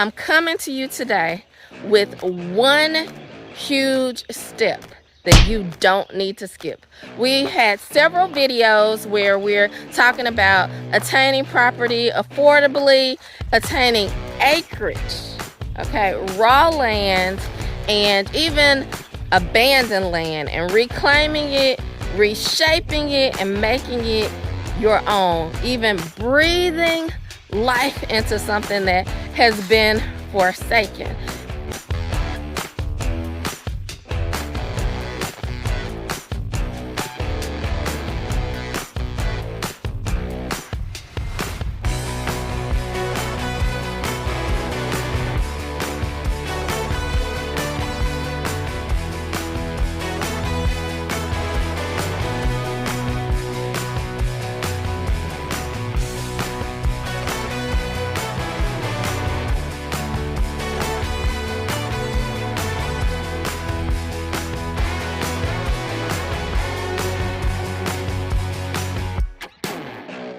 I'm coming to you today with one huge step that you don't need to skip. We had several videos where we're talking about attaining property affordably, attaining acreage, okay, raw land, and even abandoned land, and reclaiming it, reshaping it, and making it your own, even breathing life into something that has been forsaken.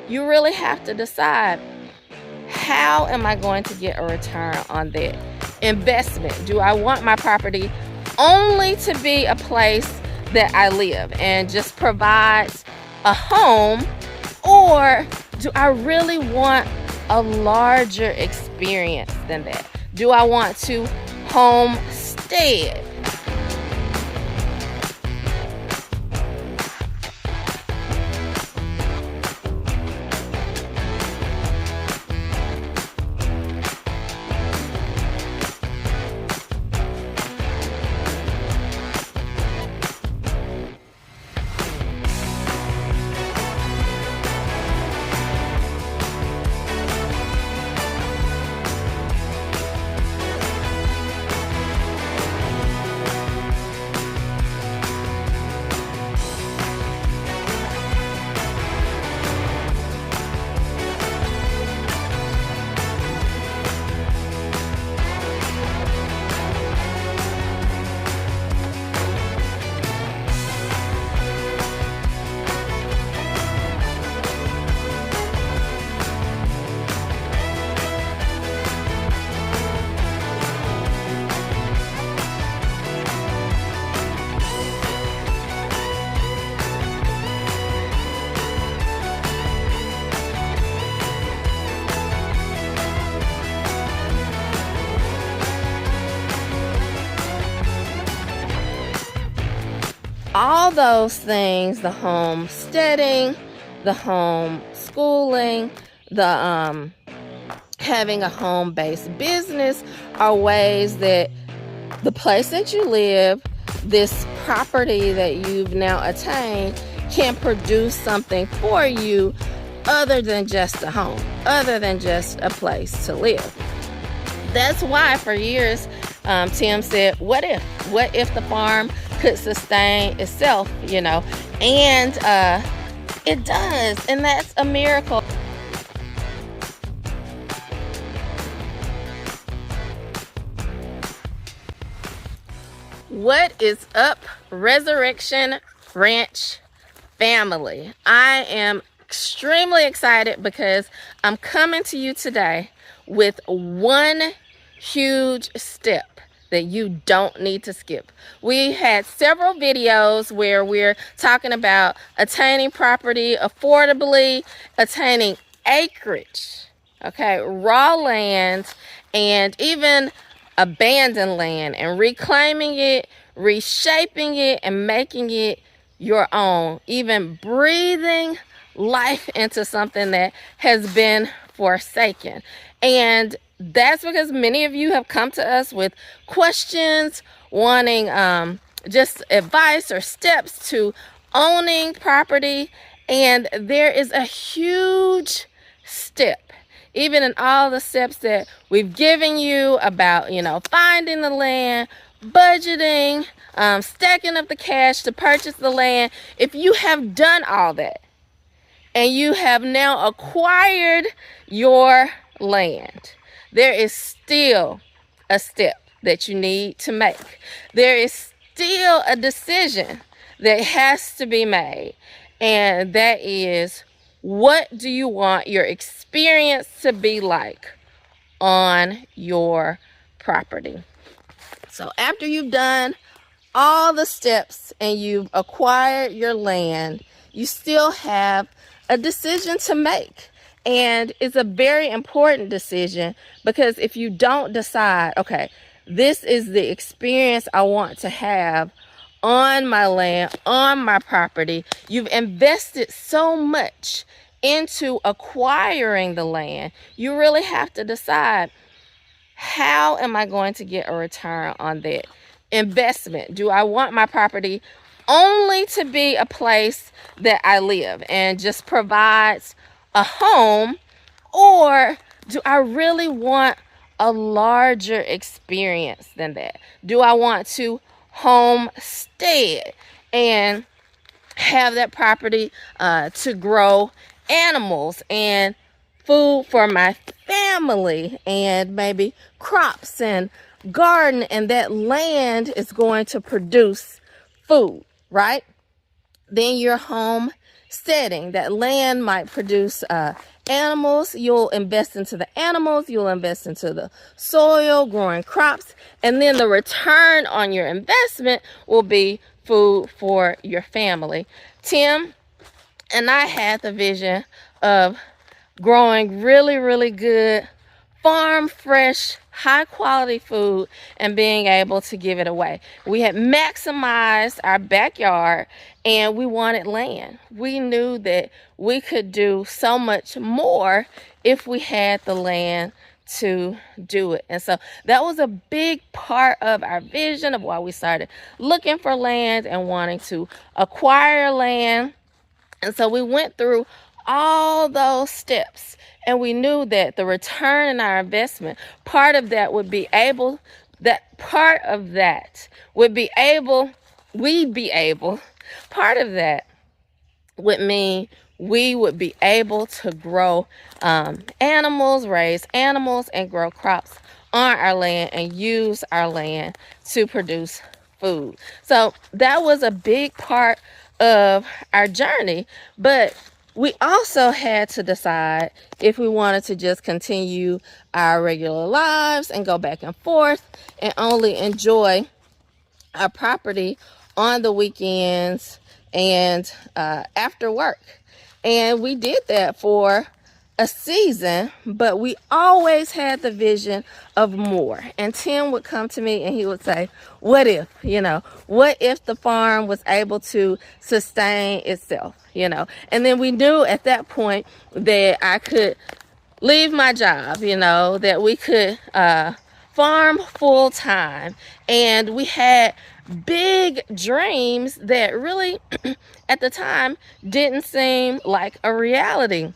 You really have to decide, how am I going to get a return on that investment? Do I want my property only to be a place that I live and just provides a home, or do I really want a larger experience than that? Do I want to homestead? All those things, the homesteading, the homeschooling, the having a home-based business, are ways that the place that you live, this property that you've now attained, can produce something for you other than just a home, other than just a place to live. That's why for years Tim said, what if the farm could sustain itself, and it does, and that's a miracle. What is up, Resurrection Ranch family? I am extremely excited because I'm coming to you today with one huge step that you don't need to skip. We had several videos where we're talking about attaining property affordably, attaining acreage, okay, raw land, and even abandoned land, and reclaiming it, reshaping it, and making it your own, even breathing life into something that has been forsaken. And that's because many of you have come to us with questions, wanting just advice or steps to owning property. And there is a huge step, even in all the steps that we've given you about, finding the land, budgeting, stacking up the cash to purchase the land. If you have done all that and you have now acquired your land, there is still a step that you need to make. There is still a decision that has to be made, and that is, what do you want your experience to be like on your property. So after you've done all the steps and you've acquired your land, you still have a decision to make. And it's a very important decision, because if you don't decide, okay, this is the experience I want to have on my land, on my property, you've invested so much into acquiring the land, you really have to decide, how am I going to get a return on that investment? Do I want my property only to be a place that I live and just provides a home, or do I really want a larger experience than that? Do I want to homestead and have that property to grow animals and food for my family, and maybe crops and garden, and that land is going to produce food, right? Then you're homesteading. That land might produce animals. You'll invest into the animals, you'll invest into the soil, growing crops, and then the return on your investment will be food for your family. Tim and I had the vision of growing really, really good farm fresh, high quality food and being able to give it away. We had maximized our backyard and we wanted land. We knew that we could do so much more if we had the land to do it. And so that was a big part of our vision of why we started looking for land and wanting to acquire land. And so we went through all those steps, and we knew that the return in our investment, part of that would be able, part of that would mean we would be able to grow animals, raise animals, and grow crops on our land and use our land to produce food. So that was a big part of our journey, but we also had to decide if we wanted to just continue our regular lives and go back and forth and only enjoy our property on the weekends and after work. And we did that for a season, but we always had the vision of more. And Tim would come to me and he would say, what if, what if the farm was able to sustain itself, And then we knew at that point that I could leave my job, that we could farm full time. And we had big dreams that really at the time didn't seem like a reality,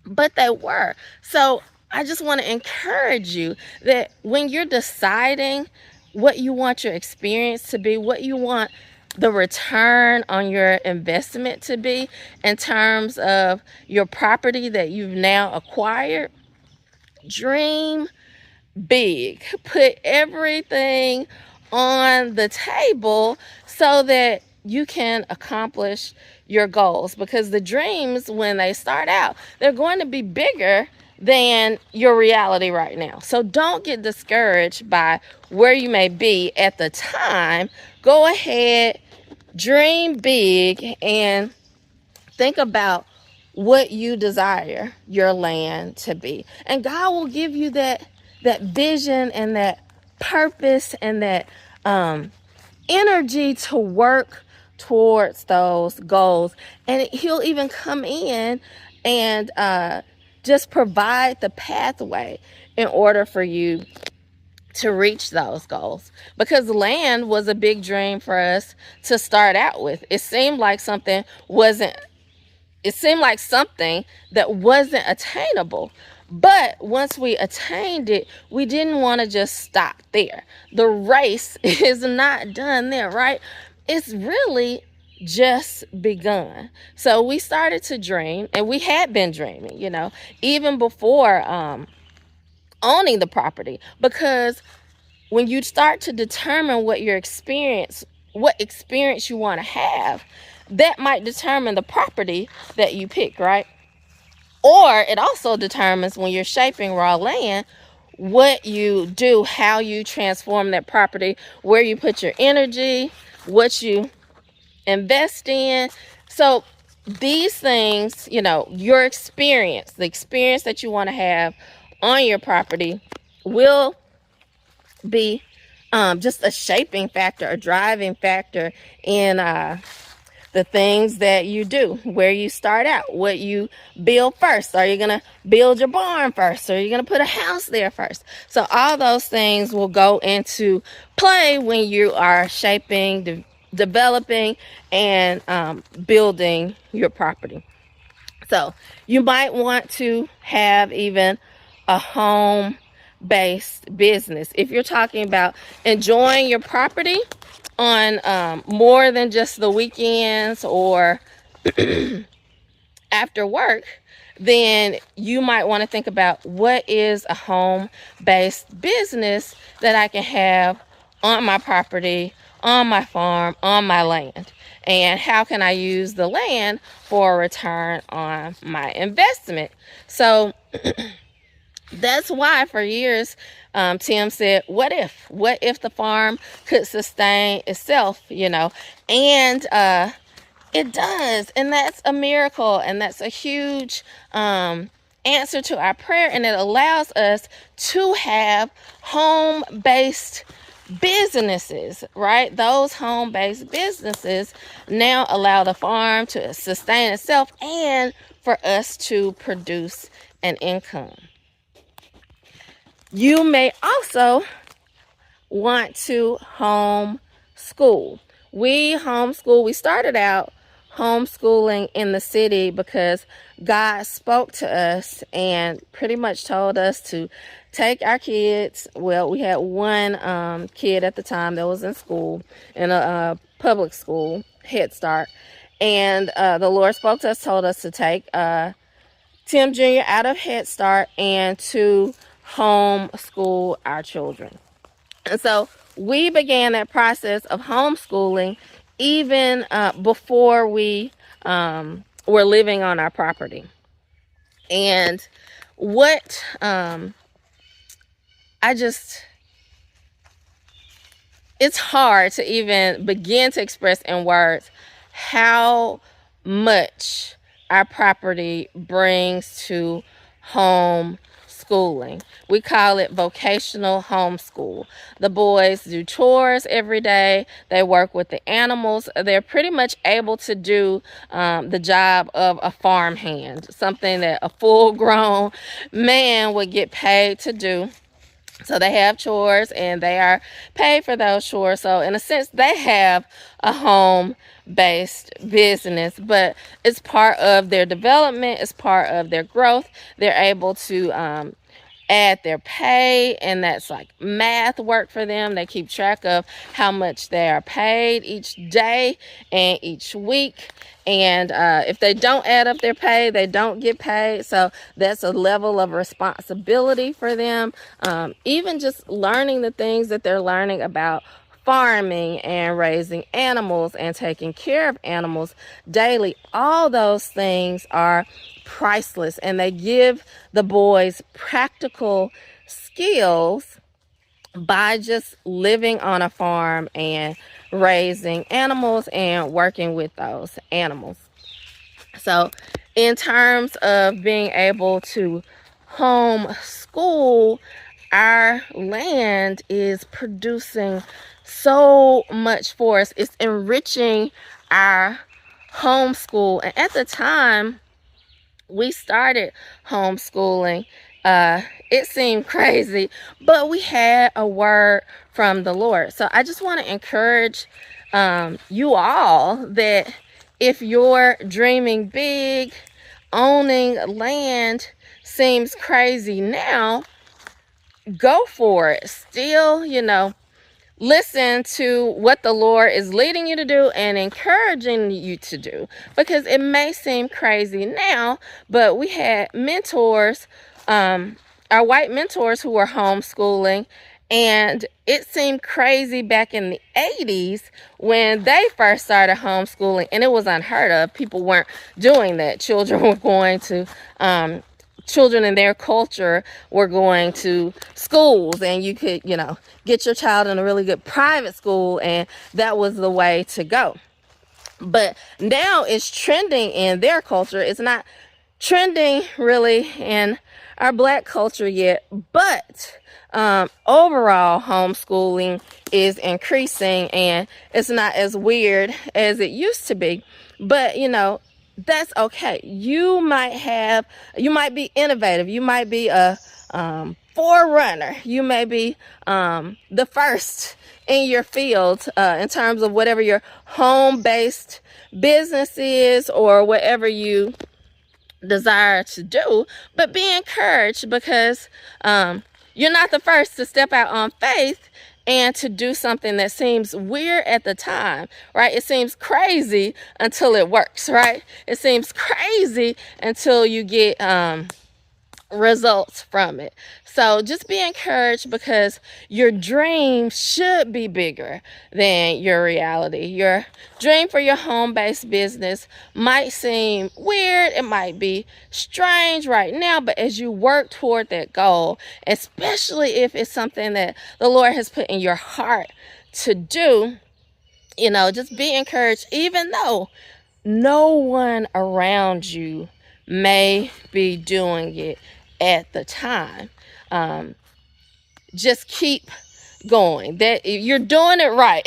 but they were. So I just want to encourage you that when you're deciding what you want your experience to be, what you want the return on your investment to be in terms of your property that you've now acquired, dream big. Put everything on the table so that you can accomplish your goals, because the dreams, when they start out, they're going to be bigger than your reality right now. So don't get discouraged by where you may be at the time. Go ahead, dream big, and think about what you desire your land to be. And God will give you that vision and that purpose and that energy to work towards those goals. And he'll even come in and just provide the pathway in order for you to reach those goals. Because land was a big dream for us to start out with. It seemed like something that wasn't attainable. But once we attained it, we didn't want to just stop there. The race is not done there, right? It's really just begun. So we started to dream, and we had been dreaming, even before owning the property. Because when you start to determine what experience you want to have, that might determine the property that you pick, right? Or it also determines, when you're shaping raw land, what you do, how you transform that property, where you put your energy, what you invest in. So these things, you know, your experience, the experience that you want to have on your property will be just a shaping factor, a driving factor in the things that you do, where you start out, what you build first. Are you going to build your barn first? Or are you going to put a house there first? So all those things will go into play when you are shaping, developing, and building your property. So you might want to have even a home-based business. If you're talking about enjoying your property on more than just the weekends or after work, then you might want to think about what is a home-based business that I can have on my property, on my farm, on my land, and how can I use the land for a return on my investment. So that's why for years Tim said, what if the farm could sustain itself, you know? And it does, and that's a miracle, and that's a huge answer to our prayer, and it allows us to have home-based businesses, right? Those home-based businesses now allow the farm to sustain itself and for us to produce an income. You may also want to homeschool. We started out homeschooling in the city because God spoke to us and pretty much told us to take our kids. Well, we had one kid at the time that was in school, in a public school, Head Start. And the Lord spoke to us, told us to take Tim Jr. out of Head Start and to homeschool our children. And so we began that process of homeschooling even before we were living on our property. And what it's hard to even begin to express in words how much our property brings to home schooling. We call it vocational homeschool. The boys do chores every day. They work with the animals. They're pretty much able to do the job of a farmhand, something that a full-grown man would get paid to do. So they have chores and they are paid for those chores. So in a sense, they have a home-based business, but it's part of their development. It's part of their growth. They're able to add their pay, and that's like math work for them. They keep track of how much they are paid each day and each week. And if they don't add up their pay, they don't get paid. So that's a level of responsibility for them. Even just learning the things that they're learning about farming and raising animals and taking care of animals daily, all those things are priceless, and they give the boys practical skills by just living on a farm and raising animals and working with those animals. So in terms of being able to homeschool, our land is producing so much for us. It's enriching our homeschool. And at the time we started homeschooling, it seemed crazy, but we had a word from the Lord. So I just want to encourage you all that if you're dreaming big, owning land seems crazy now, go for it. Still, listen to what the Lord is leading you to do and encouraging you to do, because it may seem crazy now, but we had mentors, our white mentors, who were homeschooling, and it seemed crazy back in the 80s when they first started homeschooling, and it was unheard of. People weren't doing that. Children were going to children in their culture were going to schools, and you could, get your child in a really good private school, and that was the way to go. But now it's trending in their culture. It's not trending really in our Black culture yet, but overall homeschooling is increasing, and it's not as weird as it used to be. But that's okay. You might be innovative. You might be a forerunner. You may be the first in your field in terms of whatever your home-based business is, or whatever you desire to do. But be encouraged, because you're not the first to step out on faith and to do something that seems weird at the time, right? It seems crazy until it works, right? It seems crazy until you get results from it. So just be encouraged, because your dream should be bigger than your reality. Your dream for your home-based business might seem weird, it might be strange right now, but as you work toward that goal, especially if it's something that the Lord has put in your heart to do, just be encouraged, even though no one around you may be doing it at the time. Just keep going. That you're doing it right.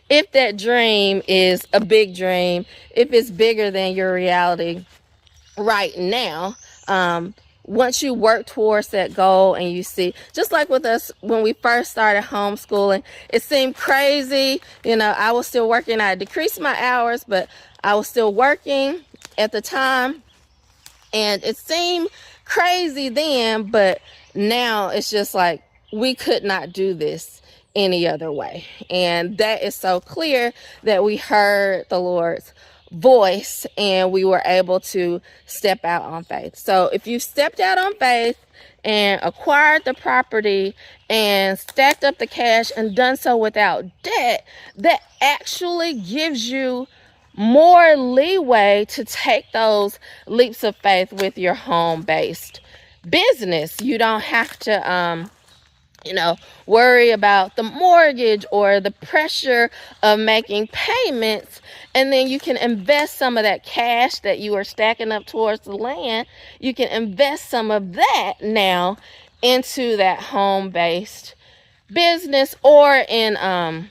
If that dream is a big dream, if it's bigger than your reality right now, once you work towards that goal, and you see, just like with us when we first started homeschooling, it seemed crazy. I was still working. I decreased my hours, but I was still working at the time, and it seemed crazy then, but now it's just like we could not do this any other way. And that is so clear that we heard the Lord's voice, and we were able to step out on faith. So if you stepped out on faith and acquired the property and stacked up the cash and done so without debt, that actually gives you more leeway to take those leaps of faith with your home-based business. You don't have to worry about the mortgage or the pressure of making payments, and then you can invest some of that cash that you are stacking up towards the land. You can invest some of that now into that home-based business, or in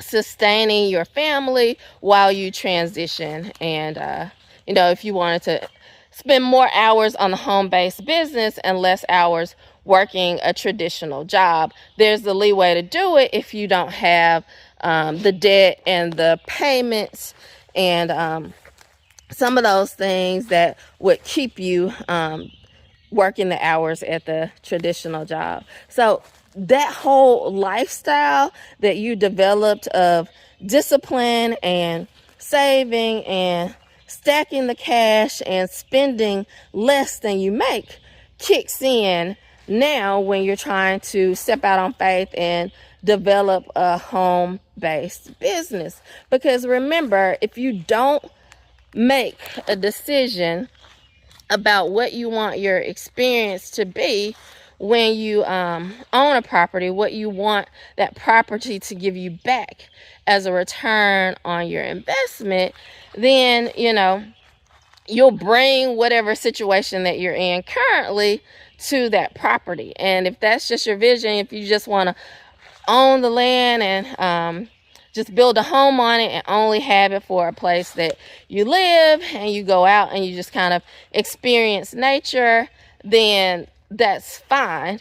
sustaining your family while you transition. And if you wanted to spend more hours on the home-based business and less hours working a traditional job, there's the leeway to do it if you don't have the debt and the payments and some of those things that would keep you working the hours at the traditional job. So that whole lifestyle that you developed of discipline and saving and stacking the cash and spending less than you make kicks in now when you're trying to step out on faith and develop a home-based business. Because remember, if you don't make a decision about what you want your experience to be when you own a property, what you want that property to give you back as a return on your investment, then you'll bring whatever situation that you're in currently to that property. And if that's just your vision, if you just want to own the land and just build a home on it and only have it for a place that you live and you go out and you just kind of experience nature, then that's fine.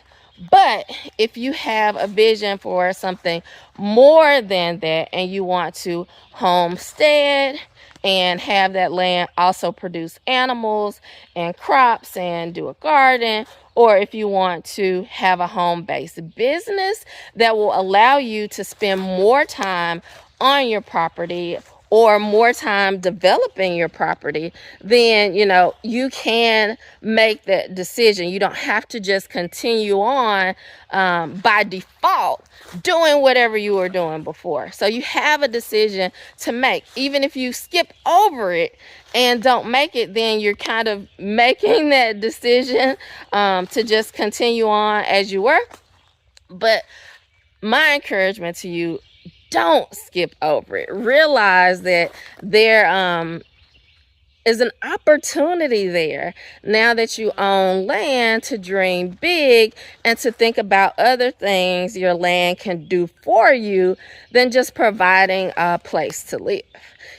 But if you have a vision for something more than that, and you want to homestead and have that land also produce animals and crops and do a garden, or if you want to have a home-based business that will allow you to spend more time on your property, or more time developing your property, then, you know, you can make that decision. You don't have to just continue on by default doing whatever you were doing before. So you have a decision to make. Even if you skip over it and don't make it, then you're kind of making that decision to just continue on as you were. But my encouragement to you, don't skip over it. Realize that there is an opportunity there now that you own land to dream big and to think about other things your land can do for you than just providing a place to live.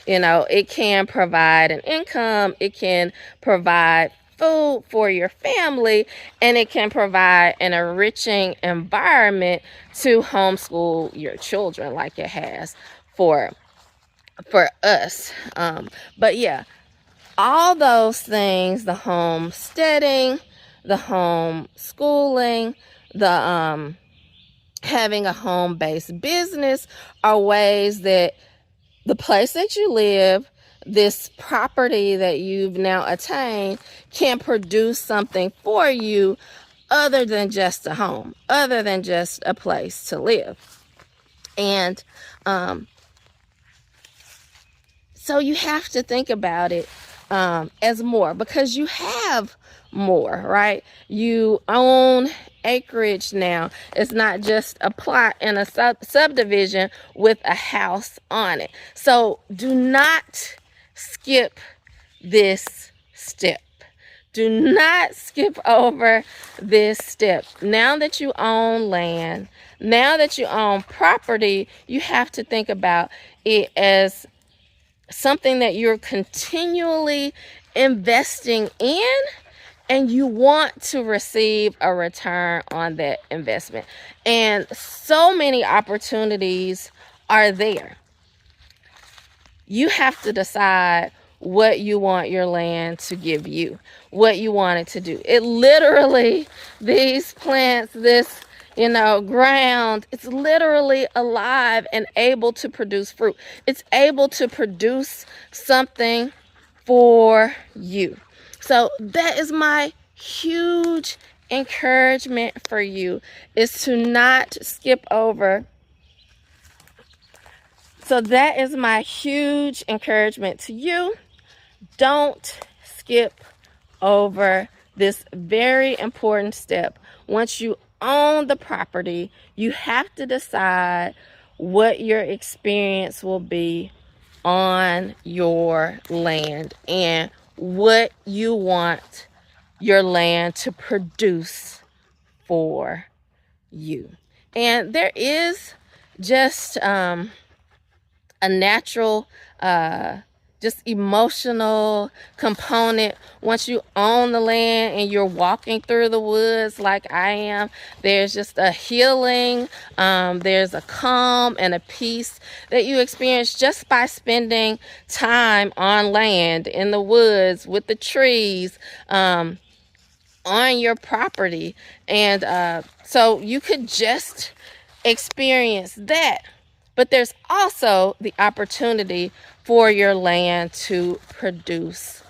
You know, it can provide an income, it can provide food for your family, and it can provide an enriching environment to homeschool your children like it has for us. But yeah, all those things, the homesteading, the homeschooling, the having a home-based business are ways that the place that you live, this property that you've now attained, can produce something for you other than just a home, other than just a place to live. And so you have to think about it as more, because you have more, right? You own acreage now. It's not just a plot in a subdivision with a house on it. So do not skip this step. Do not skip over this step. Now that you own land, now that you own property, you have to think about it as something that you're continually investing in, and you want to receive a return on that investment. And so many opportunities are there. You have to decide what you want your land to give you, what you want it to do. It literally, these plants, this, you know, ground, it's literally alive and able to produce fruit. It's able to produce something for you. So that is my huge encouragement for you, is to not skip over. So that is my huge encouragement to you. Don't skip over this very important step. Once you own the property, you have to decide what your experience will be on your land and what you want your land to produce for you. And there is just a natural just emotional component once you own the land and you're walking through the woods like I am. There's just a healing, there's a calm and a peace that you experience just by spending time on land, in the woods, with the trees, on your property. And so you could just experience that. But there's also the opportunity for your land to produce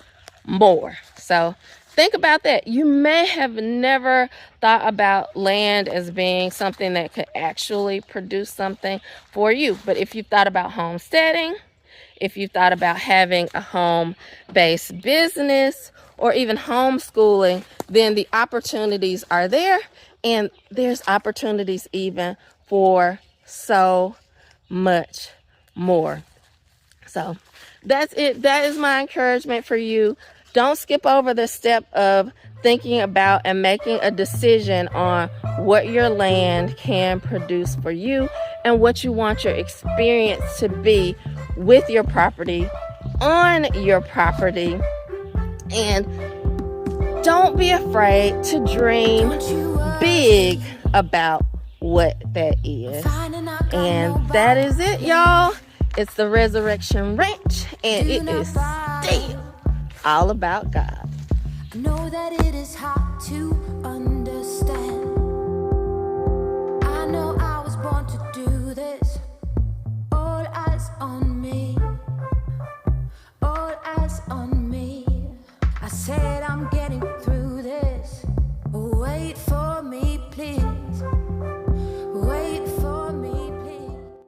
more. So think about that. You may have never thought about land as being something that could actually produce something for you. But if you've thought about homesteading, if you've thought about having a home-based business, or even homeschooling, then the opportunities are there. And there's opportunities even for so much more. So that's it. That is my encouragement for you. Don't skip over the step of thinking about and making a decision on what your land can produce for you and what you want your experience to be with your property, on your property. And don't be afraid to dream big about what that is. And that is it, y'all. It's the Resurrection Ranch, and it is still all about God. I know that it is hard to understand. I know I was born to do this. All eyes on me.